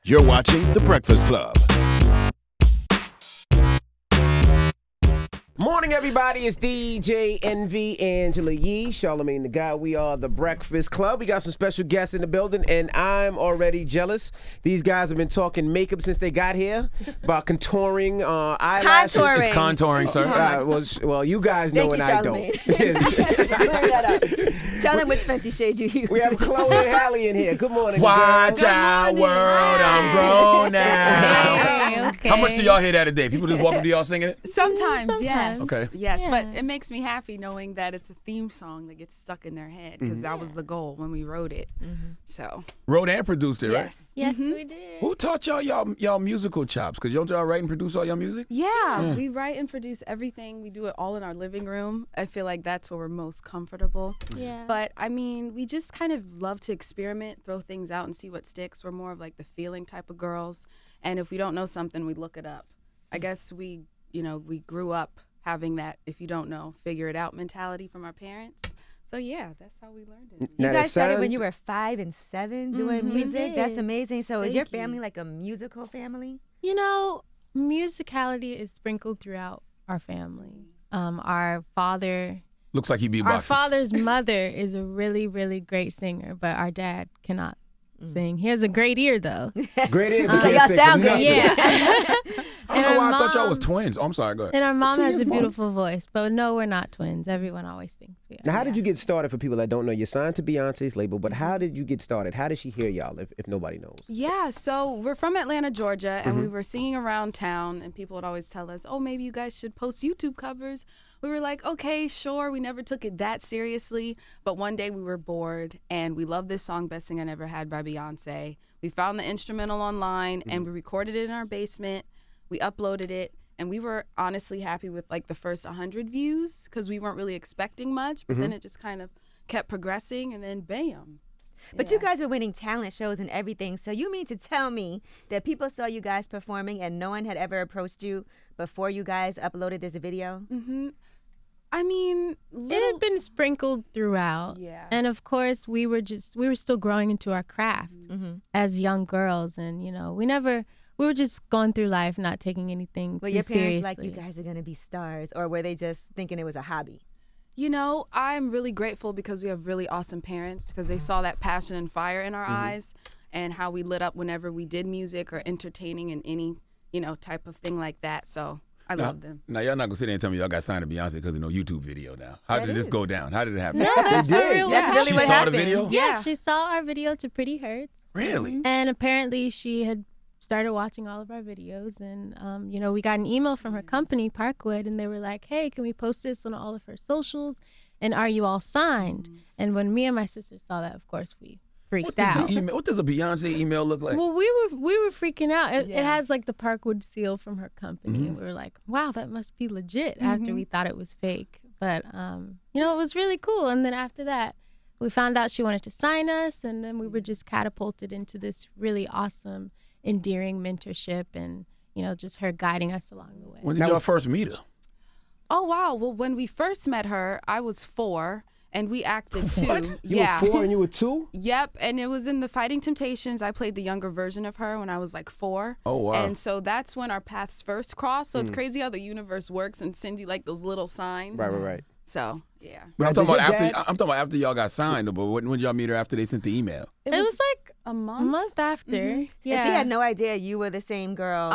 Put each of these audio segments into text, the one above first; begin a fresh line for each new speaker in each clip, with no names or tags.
You're watching The Breakfast Club.
Morning, everybody. It's DJ NV, Angela Yee, Charlamagne the Guy. We are The Breakfast Club. We got some special guests in the building, and I'm already jealous. These guys have been talking makeup since they got here, about contouring, eyelashes.
Contouring.
It's contouring, sir.
Well, you guys know, and I don't.
Clear that up. Tell them which Fenty shade you use.
We have Chloe and Halle in here. Good morning,
Watch
girls.
out, world, I'm grown now.
Okay.
How much do y'all hear that a day? People just walk up to y'all singing it?
Sometimes, yes.
Okay.
Yes,
Yeah.
but it makes me happy knowing that it's a theme song that gets stuck in their head because that was the goal when we wrote it. So,
Wrote and produced it, right?
yes.
Yes, we did.
Who taught y'all musical chops? Because y'all write and produce all your music?
Yeah, we write and produce everything. We do it all in our living room. I feel like that's where we're most comfortable.
Yeah.
But I mean, we just kind of love to experiment, throw things out and see what sticks. We're more of like the feeling type of girls. And if we don't know something, we look it up. I guess we grew up having that if you don't know, figure it out mentality from our parents. So yeah, that's how we learned it.
You
Now,
guys
the
started
sound-
when you were 5 and 7 doing music. That's
did.
amazing. So is
Thank
your
you.
family like a musical family?
You know, musicality is sprinkled throughout our family. Our father,
Looks like he beatboxes.
our father's mother is a really, really great singer, but our dad cannot sing. He has a great ear, though.
Great ear,
So y'all sound good.
Yeah.
I don't know why I thought y'all was twins. Oh, I'm sorry, go ahead.
And our mom has a
Mom.
beautiful voice, but no, we're not twins. Everyone always thinks we are.
Now, how did you get started for people that don't know? You're signed to Beyonce's label, but how did you get started? How did she hear y'all if nobody knows?
Yeah, so we're from Atlanta, Georgia, and we were singing around town, and people would always tell us, oh, maybe you guys should post YouTube covers. We were like, okay, sure. We never took it that seriously, but one day we were bored, and we loved this song, Best Thing I Never Had by Beyoncé. We found the instrumental online, and we recorded it in our basement. We uploaded it, and we were honestly happy with like the first 100 views because we weren't really expecting much, but then it just kind of kept progressing, and then bam.
But you guys were winning talent shows and everything. So you mean to tell me that people saw you guys performing and no one had ever approached you before you guys uploaded this video?
I mean,
It had been sprinkled throughout.
Yeah.
And of course, we were still growing into our craft as young girls. And, we were just going through life, not taking anything
Were
too
your parents
seriously.
like, you guys are going to be stars? Or were they just thinking it was a hobby?
You know, I'm really grateful because we have really awesome parents because they saw that passion and fire in our eyes and how we lit up whenever we did music or entertaining in any, type of thing like that. So I love them.
Now, y'all not going to sit there and tell me y'all got signed to Beyonce because of no YouTube video now. How did this go down? How did it happen?
No, that's for real.
That's really
She
what
saw
happened.
the video?
Yeah, she saw our video to Pretty Hurts.
Really?
And apparently she had started watching all of our videos. And, we got an email from her company, Parkwood, and they were like, hey, can we post this on all of her socials? And are you all signed? And when me and my sister saw that, of course, we freaked out.
What does a Beyonce email look like?
Well, we were freaking out. It has like the Parkwood seal from her company. And we were like, wow, that must be legit after we thought it was fake. But, it was really cool. And then after that, we found out she wanted to sign us. And then we were just catapulted into this really awesome, endearing mentorship and, just her guiding us along the way.
When did y'all first meet her?
Oh, wow. Well, when we first met her, I was 4 and we acted too.
What?
You were 4 and you were 2?
Yep, and it was in the Fighting Temptations. I played the younger version of her when I was like 4.
Oh, wow.
And so that's when our paths first crossed. So it's crazy how the universe works and sends you like those little signs.
Right.
So, yeah.
I'm
Now,
talking
did
about
your
after. I'm talking about after y'all got signed, but when did y'all meet her after they sent the email?
It was like
a
a
month.
month after. Yeah.
And she had no idea you were the same girl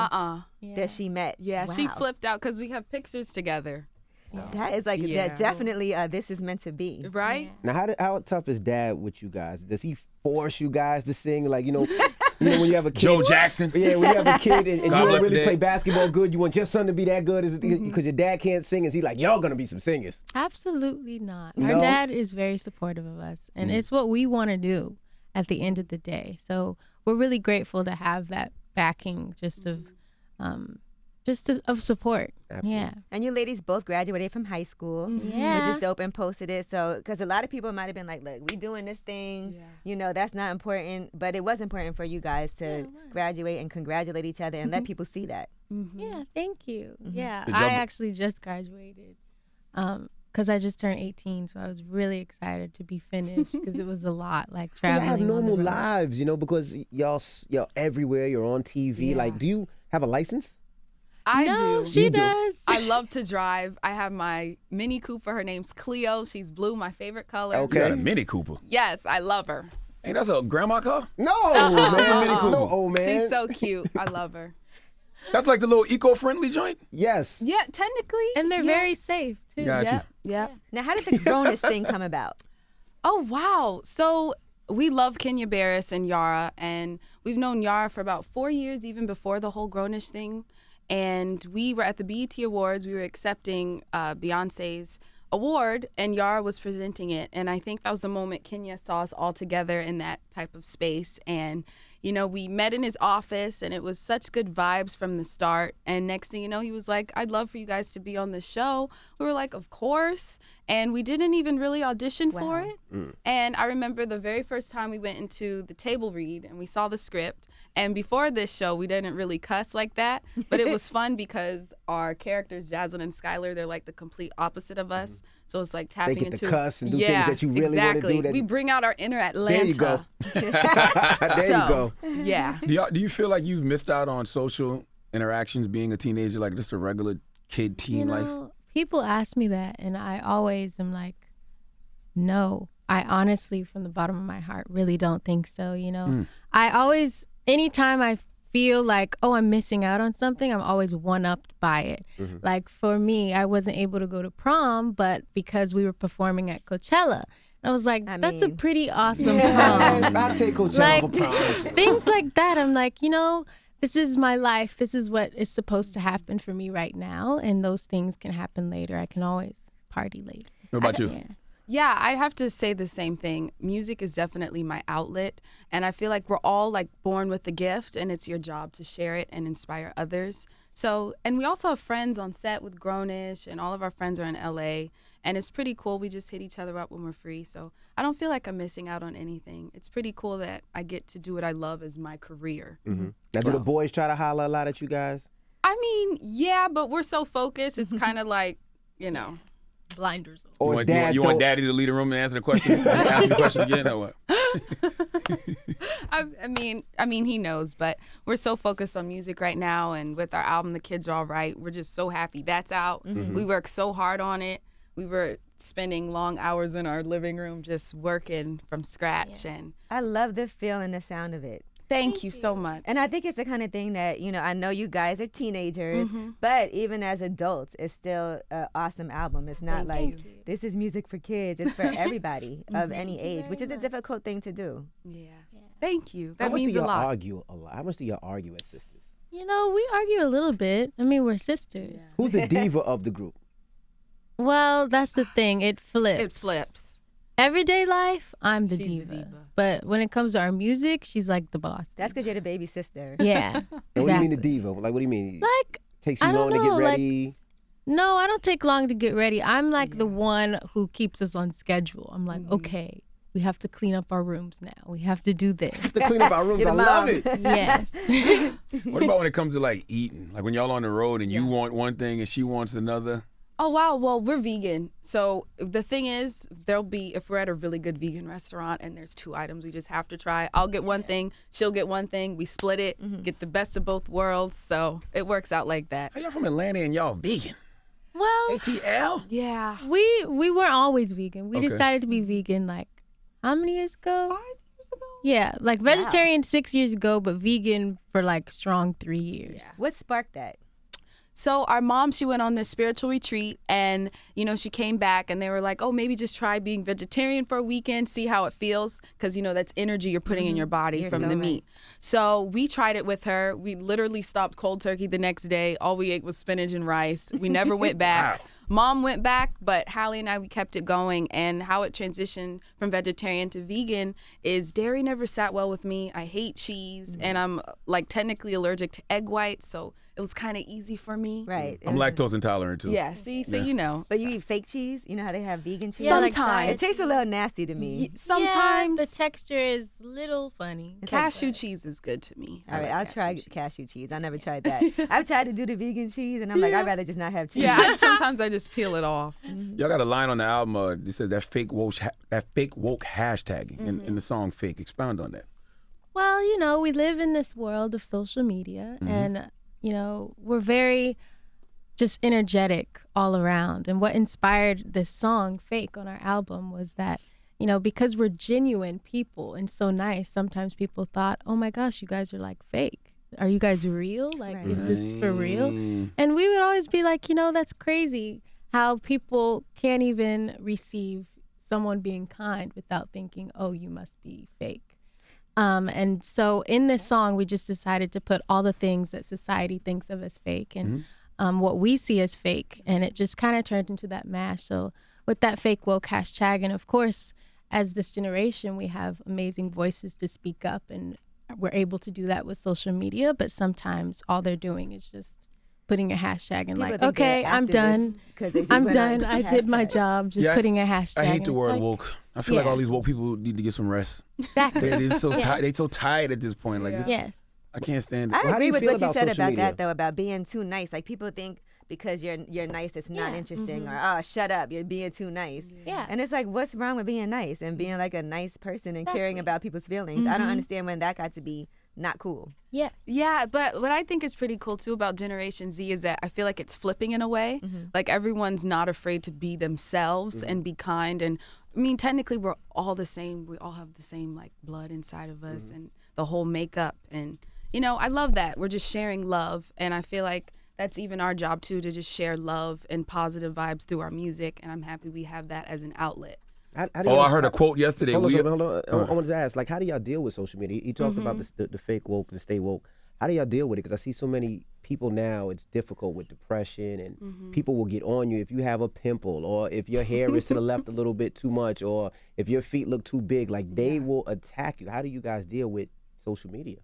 that she met.
Yeah, she
Wow.
flipped out because we have pictures together. So.
That is like,
Yeah.
that definitely, this is meant to be.
Right?
Now, how tough is Dad with you guys? Does he force you guys to sing? Like, when you have a kid.
Joe Jackson.
Yeah, when you have a kid and you
God
don't
bless
really
the
play
dead.
basketball good, you want your son to be that good because your dad can't sing. Is he like, y'all gonna be some singers?
Absolutely not.
No?
Our dad is very supportive of us, and it's what we want to do at the end of the day. So we're really grateful to have that backing of support.
Absolutely.
Yeah.
And you ladies both graduated from high school,
Yeah.
which is dope, and posted it. So, because a lot of people might have been like, look, we doing this thing, that's not important. But it was important for you guys to graduate and congratulate each other and let people see that.
Yeah, thank you. Yeah,
Did
I
y'all-
actually just graduated a because I just turned 18, so I was really excited to be finished because it was a lot, like
Y'all
traveling.
have
on the
normal
road.
lives, because y'all everywhere. You're on TV.
Yeah.
Like, do you have a license?
I
No,
do.
she
You do.
does.
I love to drive. I have my Mini Cooper. Her name's Cleo. She's blue, my favorite color.
Okay.
You got a Mini Cooper.
Yes, I love her.
Hey, that's a grandma car?
No, man.
Mini Cooper.
No, old man.
She's so cute. I love her.
That's like the little eco-friendly joint?
Yes.
Yeah, technically.
And they're very safe, too.
Got you.
Yeah.
Now, how did the Grownish thing come about?
Oh, wow. So we love Kenya Barris and Yara, and we've known Yara for about 4 years, even before the whole Grownish thing. And we were at the BET Awards. We were accepting Beyonce's award, and Yara was presenting it. And I think that was the moment Kenya saw us all together in that type of space. And, we met in his office, and it was such good vibes from the start. And next thing you know, he was like, I'd love for you guys to be on the show. We were like, of course. And we didn't even really audition for it. And I remember the very first time we went into the table read and we saw the script. And before this show, we didn't really cuss like that. But it was fun because our characters, Jasmine and Skylar, they're like the complete opposite of us. So it's like
They
tapping
get
into
to cuss and do things that you really want to
exactly.
do. That
We bring out our inner Atlanta.
There you go. There you go.
Yeah.
Do you feel like you've missed out on social interactions being a teenager, like just a regular kid teen life?
People ask me that, and I always am like, no. I honestly, from the bottom of my heart, really don't think so, I always, anytime I feel like, oh, I'm missing out on something, I'm always one-upped by it. Like, for me, I wasn't able to go to prom, but because we were performing at Coachella, I was like, that's a pretty awesome prom.
I'll take Coachella
Like,
for prom.
things like that. I'm like, this is my life. This is what is supposed to happen for me right now. And those things can happen later. I can always party later.
What about you?
Yeah.
Yeah, I'd have to say the same thing. Music is definitely my outlet, and I feel like we're all like born with the gift, and it's your job to share it and inspire others. So, and we also have friends on set with Grownish, and all of our friends are in LA, and it's pretty cool. We just hit each other up when we're free. So I don't feel like I'm missing out on anything. It's pretty cool that I get to do what I love as my career.
Now, do the boys try to holler a lot at you guys?
I mean, yeah, but we're so focused. It's kind of like,
Blinders.
Or is dad
You want daddy to lead the room and answer the question? Ask the question again or what?
I mean, he knows, but we're so focused on music right now, and with our album, The Kids Are All Right, we're just so happy that's out. We worked so hard on it. We were spending long hours in our living room just working from scratch, and
I love the feel and the sound of it.
thank you so much.
And I think it's the kind of thing that, I know you guys are teenagers, but even as adults, it's still an awesome album. It's not this is music for kids. It's for everybody of any age, which is a difficult thing to do.
yeah. Thank you.
How
That
much
means
do
a
y'all
lot.
argue a lot? How much do y'all argue as sisters?
We argue a little bit. I mean, we're sisters.
Who's the diva of the group?
Well, that's the thing. It flips.
It flips.
Everyday life, I'm the
She's the
diva.
diva.
But when it comes to our music, she's like the boss.
That's because you're the baby sister.
Yeah.
And what do you mean the
exactly.
diva? Like, what do you mean?
Like,
Takes you
I
long
don't
to get
know, like-
ready?
no, I don't take long to get ready. I'm like the one who keeps us on schedule. I'm like, okay, we have to clean up our rooms now. We have to do this.
have to clean up our rooms.
You're
I
the
love
mom.
it.
Yes.
What about when it comes to like eating? Like when y'all on the road and you want one thing and she wants another?
Oh, wow. Well, we're vegan. So the thing is, if we're at a really good vegan restaurant and there's 2 items we just have to try, I'll get one thing, she'll get one thing, we split it, get the best of both worlds. So it works out like that.
How y'all from Atlanta and y'all vegan?
Well,
ATL?
Yeah.
we weren't always vegan. We
Okay.
decided to be vegan like how many years ago?
5 years ago?
Yeah, like vegetarian 6 years ago, but vegan for like strong 3 years.
What sparked that?
So our mom, she went on this spiritual retreat, and she came back and they were like, oh, maybe just try being vegetarian for a weekend, see how it feels, because that's energy you're putting in your body
You're
from
so
the
right.
meat. So we tried it with her. We literally stopped cold turkey the next day. All we ate was spinach and rice. We never went back. Mom went back, but Halle and I, we kept it going. And how it transitioned from vegetarian to vegan is dairy never sat well with me. I hate cheese, and I'm like technically allergic to egg whites, so it was kind of easy for me.
Right.
I'm lactose intolerant too.
Yeah, see, so
But you eat fake cheese? You know how they have vegan cheese?
Yeah, like
Sometimes.
It tastes a little nasty to me.
Sometimes
Yeah, the texture is a little funny.
cashew cheese is good to me.
All right,
I
I'll
like
try cashew cheese. I never tried that. I've tried to do the vegan cheese, and I'm like, I'd rather just not have cheese.
Yeah, sometimes I just peel it off.
Y'all got a line on the album. You said that fake woke hashtagging in the song "Fake." Expound on that.
Well, you know, we live in this world of social media, and you know, we're very just energetic all around. And what inspired this song "Fake" on our album was that, you know, because we're genuine people and so nice, sometimes people thought, oh my gosh, you guys are like fake. Are you guys real? Like, is this for real? And we would always be like, you know, that's crazy how people can't even receive someone being kind without thinking, oh, you must be fake. And so in this song, we just decided to put all the things that society thinks of as fake and what we see as fake. And it just kind of turned into that mash. So with that fake woke hashtag, and of course, as this generation, we have amazing voices to speak up, and we're able to do that with social media. But sometimes all they're doing is just putting a hashtag and like, okay, I'm done. I'm done. I did my job. Just putting a hashtag.
I hate the word woke. I feel like all these woke people need to get some rest.
Exactly.
They're so tired at this point. Like,
yes.
I can't stand it.
I agree with what you said about
media?
that, though, about being too nice. Like, people think because you're nice, it's not interesting, or oh, shut up, you're being too nice.
Yeah.
And it's like, what's wrong with being nice and being like a nice person and caring about people's feelings? I don't understand when that got to be not cool.
Yes.
Yeah, but what I think is pretty cool too about Generation Z is that I feel like it's flipping in a way. Like, everyone's not afraid to be themselves and be kind. And I mean, technically, we're all the same. We all have the same like blood inside of us and the whole makeup. And you know, I love that we're just sharing love, and I feel like that's even our job too, to just share love and positive vibes through our music. And I'm happy we have that as an outlet.
I heard a quote yesterday.
Hold on. I wanted to ask, like, how do y'all deal with social media? You talked about the fake woke, the stay woke. How do y'all deal with it? Because I see so many people now, it's difficult with depression, and people will get on you if you have a pimple, or if your hair is to the left a little bit too much, or if your feet look too big. Like, they will attack you. How do you guys deal with social media?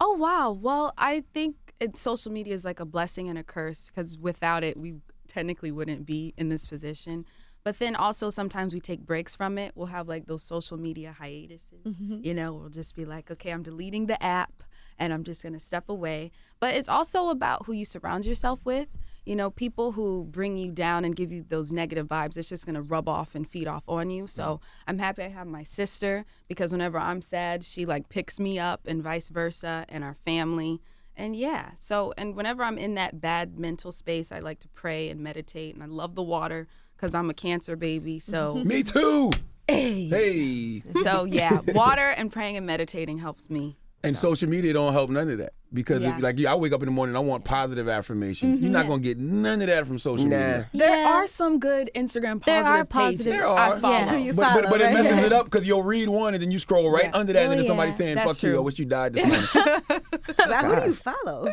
Oh, wow. Well, I think social media is like a blessing and a curse, because without it, we technically wouldn't be in this position. But then also sometimes we take breaks from it. We'll have like those social media hiatuses. You know, we'll just be like, okay, I'm deleting the app and I'm just going to step away. But it's also about who you surround yourself with. You know, people who bring you down and give you those negative vibes, it's just going to rub off and feed off on you. So I'm happy I have my sister, because whenever I'm sad, she like picks me up, and vice versa, and our family. And yeah, so, and whenever I'm in that bad mental space, I like to pray and meditate, and I love the water because I'm a Cancer baby. So
Me too. Hey.
So yeah, water and praying and meditating helps me.
And social media don't help none of that, because if, like, I wake up in the morning, I want positive affirmations. You're not gonna get none of that from social media.
There are some good Instagram positive pages.
There are.
I follow.
So you follow,
But it
right?
messes it up, because you'll read one and then you scroll right under that, and then somebody saying,
That's
"Fuck you, I
true.
wish you died this morning."
But who do you follow?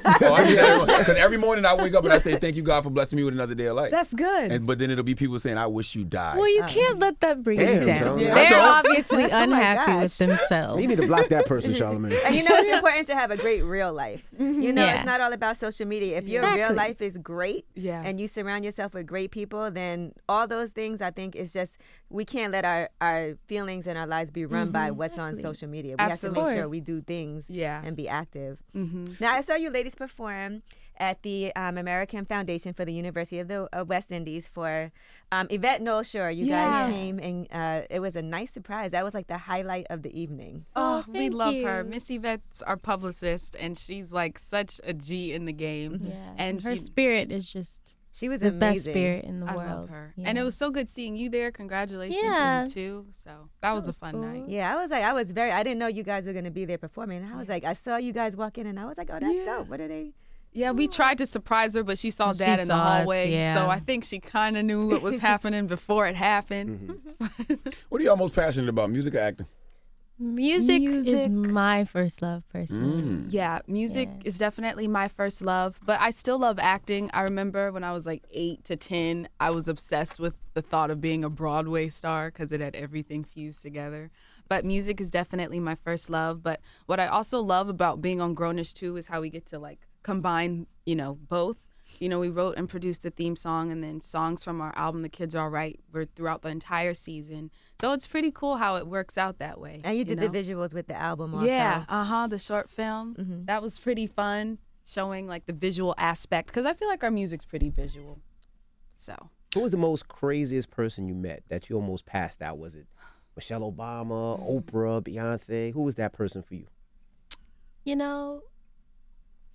Oh, I do that because every morning I wake up and I say, "Thank you, God, for blessing me with another day of life."
That's good.
But then it'll be people saying, "I wish you died."
Well, you can't let that bring you down.
Joan.
They're obviously unhappy
gosh.
with themselves.
You need to block that person, Charlamagne.
And you know, it's important to have a great real life. You know,
Yeah.
it's not all about social media. If your real
Exactly.
life is great,
Yeah.
and you surround yourself with great people, then all those things, I think, is just, we can't let our feelings and our lives be run by what's on social media. We have to make
Absolutely.
sure we do things and be active.
Mm-hmm.
Now, I saw you ladies perform at the American Foundation for the University of the West Indies for Yvette Knowles-Shore. You guys came, and it was a nice surprise. That was like the highlight of the evening.
Oh, we
thank
love
you.
her. Miss Yvette's our publicist, and she's like such a G in the game.
Yeah.
And
her
she,
spirit is just
She was
the
amazing.
best spirit in the
I
world.
love her.
Yeah.
And it was so good seeing you there. Congratulations
Yeah.
to you too. So that was a fun
cool.
night.
Yeah, I didn't know you guys were going to be there performing. And I was like, I saw you guys walk in, and I was like, oh, that's dope. What are they?
Yeah, we tried to surprise her, but she saw
She
Dad in the
saw us,
hallway.
yeah.
So I think she kind of knew what was happening before it happened.
What are y'all most passionate about, music or acting?
Music is
Music.
my first love, personally.
Yeah, music is definitely my first love, but I still love acting. I remember when I was like 8 to 10, I was obsessed with the thought of being a Broadway star because it had everything fused together. But music is definitely my first love. But what I also love about being on Grownish too is how we get to like combine, you know, both. You know, we wrote and produced the theme song, and then songs from our album, The Kids Are Alright, were throughout the entire season. So it's pretty cool how it works out that way.
And you did
know?
the visuals with the album also.
Yeah, the short film. That was pretty fun, showing like the visual aspect, because I feel like our music's pretty visual. So.
Who was the most craziest person you met that you almost passed out? Was it Michelle Obama, Oprah, Beyonce? Who was that person for you?
You know,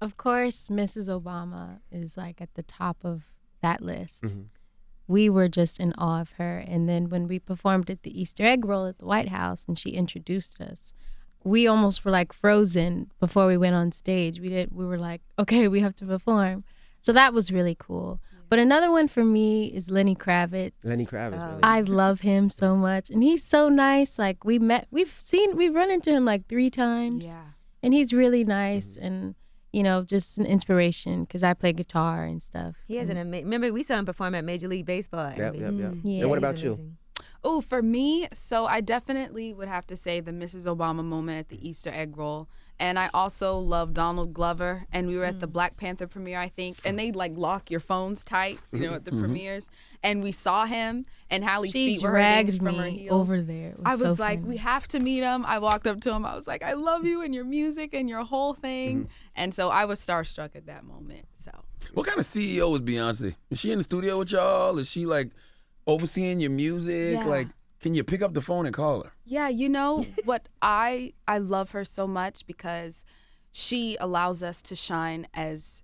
of course, Mrs. Obama is like at the top of that list.
Mm-hmm.
We were just in awe of her. And then when we performed at the Easter egg roll at the White House and she introduced us, we almost were like frozen before we went on stage. We were like, okay, we have to perform. So that was really cool. But another one for me is Lenny Kravitz.
Lenny Kravitz, really.
I love him so much. And he's so nice. Like we've run into him like 3 times.
Yeah.
And he's really nice and, you know, just an inspiration because I play guitar and stuff.
He has an amazing. Remember, we saw him perform at Major League Baseball.
Yep.
Yeah,
And what about
he's
you?
amazing.
Oh, for me, so I definitely would have to say the Mrs. Obama moment at the Easter egg roll. And I also love Donald Glover. And we were at the Black Panther premiere, I think. And they like lock your phones tight, you know, at the premieres. And we saw him, and Halle's feet were hurting from her
me
heels.
over there.
I was
so
like,
funny.
we have to meet him. I walked up to him. I was like, I love you and your music and your whole thing. And so I was starstruck at that moment. So.
What kind of CEO is Beyonce? Is she in the studio with y'all? Is she like overseeing your music?
Yeah.
Like, can you pick up the phone and call her?
Yeah, you know what, I love her so much because she allows us to shine as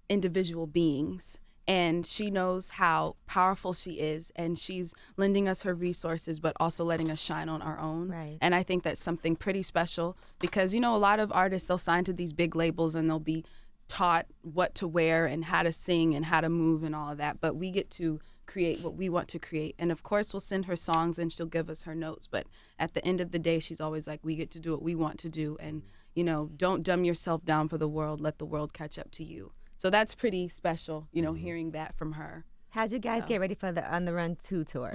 individual beings, and she knows how powerful she is, and she's lending us her resources but also letting us shine on our own.
Right.
And I think that's something pretty special because, you know, a lot of artists, they'll sign to these big labels and they'll be taught what to wear and how to sing and how to move and all of that, but we get to create what we want to create. And of course we'll send her songs and she'll give us her notes, but at the end of the day she's always like, we get to do what we want to do, and you know, don't dumb yourself down for the world, let the world catch up to you. So that's pretty special, you know, hearing that from her.
How'd you guys get ready for the On the Run 2 tour?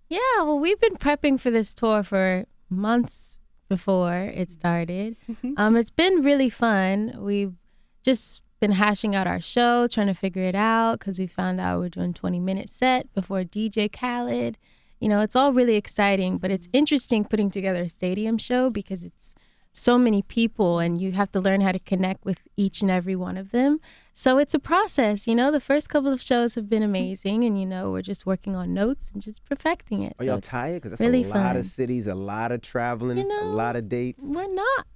Yeah, well, we've been prepping for this tour for months before it started. It's been really fun. We've just been hashing out our show, trying to figure it out because we found out we're doing 20-minute set before DJ Khaled. You know, it's all really exciting, but it's interesting putting together a stadium show because it's so many people and you have to learn how to connect with each and every one of them. So it's a process, you know. The first couple of shows have been amazing and, you know, we're just working on notes and just perfecting it.
Are y'all tired? Because that's
really
a lot
fun.
of cities, a lot of traveling,
You know,
a lot of dates.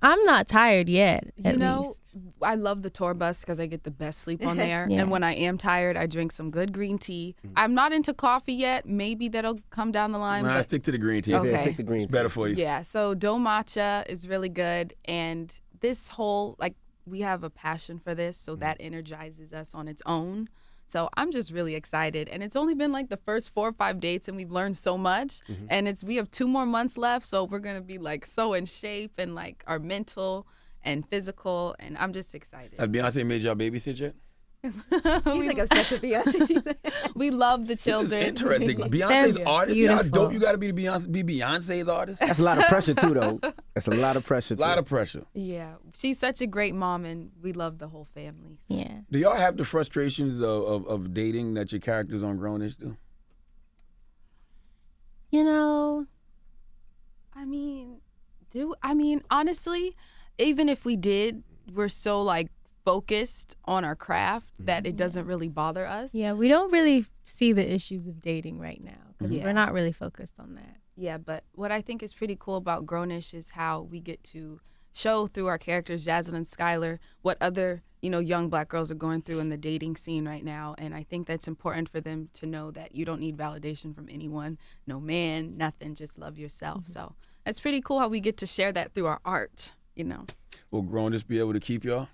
I'm not tired yet,
You know,
least.
I love the tour bus because I get the best sleep on there.
Yeah.
And when I am tired, I drink some good green tea. I'm not into coffee yet. Maybe that'll come down the line.
Nah,
but
stick to the green tea.
Okay.
Yeah, stick to green
It's
tea.
better for you.
yeah, so dough matcha is really good. And this whole, like, we have a passion for this, so that energizes us on its own. So I'm just really excited. And it's only been like the first 4 or 5 dates and we've learned so much. And we have 2 more months left, so we're going to be like so in shape and like our mental and physical, and I'm just excited.
Has Beyonce made y'all babysit yet?
He's like obsessed with Beyonce.
We love the children.
This is interesting. Beyonce's
They're
artist. You know how
beautiful.
dope you got to be to be Beyonce's artist?
That's a lot of pressure too, though. That's a lot of pressure
A
too.
lot of pressure.
Yeah, she's such a great mom, and we love the whole family. So.
Yeah.
Do y'all have the frustrations of dating that your characters on Grownish do?
You know,
I mean, honestly, even if we did, we're so like focused on our craft that it doesn't really bother us.
yeah, we don't really see the issues of dating right now because
Yeah.
we're not really focused on that.
Yeah, but what I think is pretty cool about Grownish is how we get to show through our characters, Jaslyn and Skylar, what other, you know, young Black girls are going through in the dating scene right now. And I think that's important for them to know that you don't need validation from anyone, no man, nothing, just love yourself. So that's pretty cool how we get to share that through our art, you know.
Will Grownish be able to keep y'all?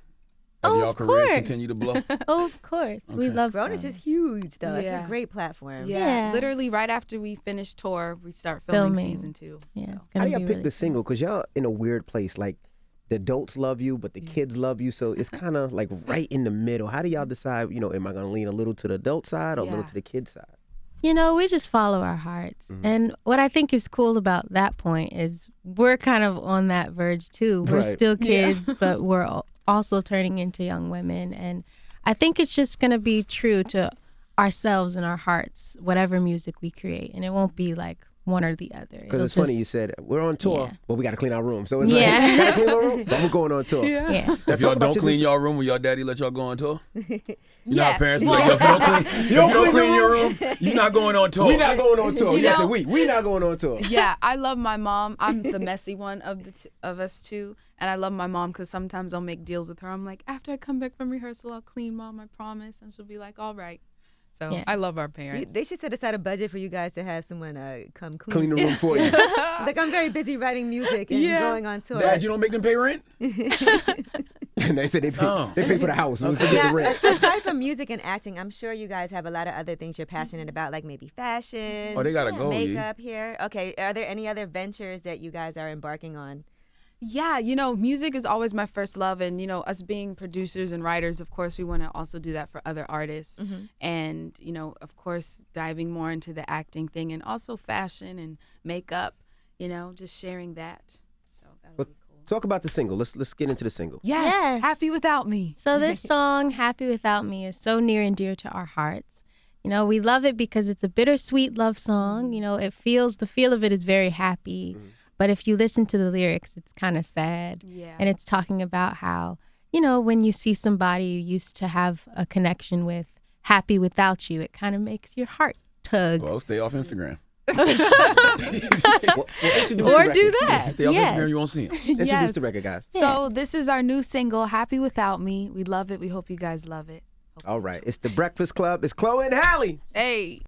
As
Oh,
y'all
of
careers
course.
continue to blow?
Oh, of course. We
Okay.
love
Grownish is huge, though. It's
Yeah.
a great platform.
Yeah.
Literally right after we finish tour, we start filming
Filming.
season 2.
Yeah,
So.
it's
How
gonna
do y'all
be
pick
really
the single? Because y'all in a weird place. Like, the adults love you, but the kids love you. So it's kind of like right in the middle. How do y'all decide, you know, am I going to lean a little to the adult side or a little
Yeah.
to the kid side?
You know, we just follow our hearts. And what I think is cool about that point is we're kind of on that verge too. We're
Right.
still kids, but we're also turning into young women. And I think it's just going to be true to ourselves and our hearts, whatever music we create. And it won't be like one or the other.
Because it's funny you said we're on tour,
Yeah.
but we got to clean our room. So it's
Yeah.
like, gotta clean our room, but we're going on tour.
Yeah.
If y'all don't clean y'all room, will y'all daddy let y'all go on tour? You know
Yeah.
how parents be like, yo, if you don't clean your room, you're not going on tour.
We not going on tour.
You
Yes,
know-
we not going on tour.
Yeah, I love my mom. I'm the messy one of of us two, and I love my mom because sometimes I'll make deals with her. I'm like, after I come back from rehearsal, I'll clean, Mom, I promise, and she'll be like, all right. So
Yeah.
I love our parents.
They should set aside a budget for you guys to have someone come
Clean the room for you.
Like, I'm very busy writing music and going on tour.
Dad, you don't make them pay rent?
And they said they pay for the house. We forget
Now,
the rent.
aside from music and acting, I'm sure you guys have a lot of other things you're passionate about, like maybe fashion,
Oh, they gotta go, yeah.
makeup here. Okay, are there any other ventures that you guys are embarking on?
Yeah, music is always my first love. And, us being producers and writers, of course, we want to also do that for other artists. And, of course, diving more into the acting thing and also fashion and makeup, just sharing that. So that'll be cool.
Talk about the single. Let's get into the single.
Yes, Happy Without Me.
So this song, Happy Without Me, is so near and dear to our hearts. We love it because it's a bittersweet love song. The feel of it is very happy. But if you listen to the lyrics, it's kind of sad.
Yeah.
And it's talking about how, when you see somebody you used to have a connection with happy without you, it kind of makes your heart tug.
Well, stay off Instagram.
Or do that.
Stay off
Yes.
Instagram, you won't see him.
Introduce
Yes.
the record, guys.
So this is our new single, Happy Without Me. We love it. We hope you guys love it.
All right. It's The Breakfast Club. It's Chloe and Halle.
Hey.